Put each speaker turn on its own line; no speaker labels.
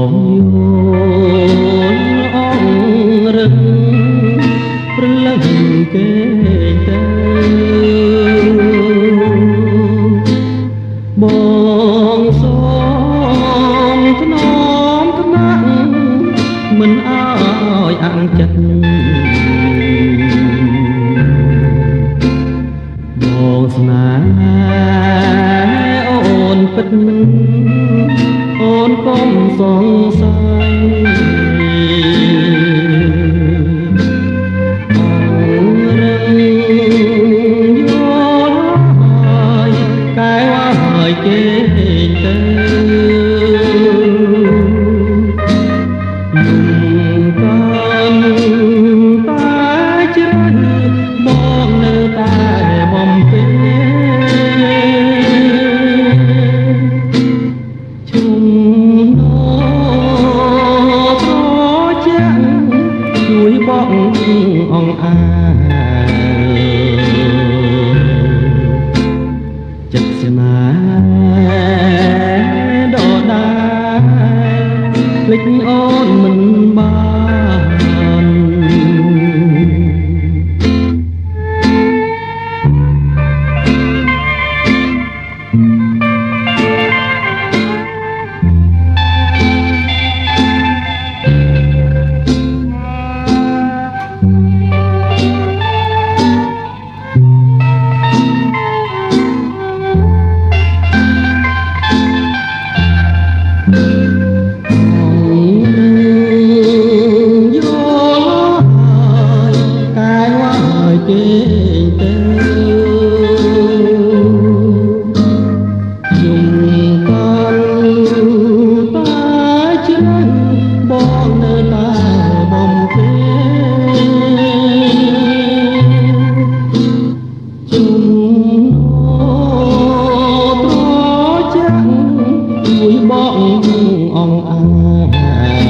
ងយល់អងរឹងព្រលឹងគេទៅបងសូមថ្នមថ្នាក់មិនអើយអាំងចិត្តបងស្នេហ៍អូនពិតអូនកុំសង្ស័យអងរឹងយល់ហើយកែវហើយគេទៅយំកាន់តែជ្រៅបងនៅតែបំពេញជុំជួយបងអងអាចិត្តស្នេហ៍ដដែលភ្លេចអូនមិនបានគេទៅយំកាន់តែជ្រៅបងនៅតែបំពេជុំត្រជាក់ជួយបងអងអា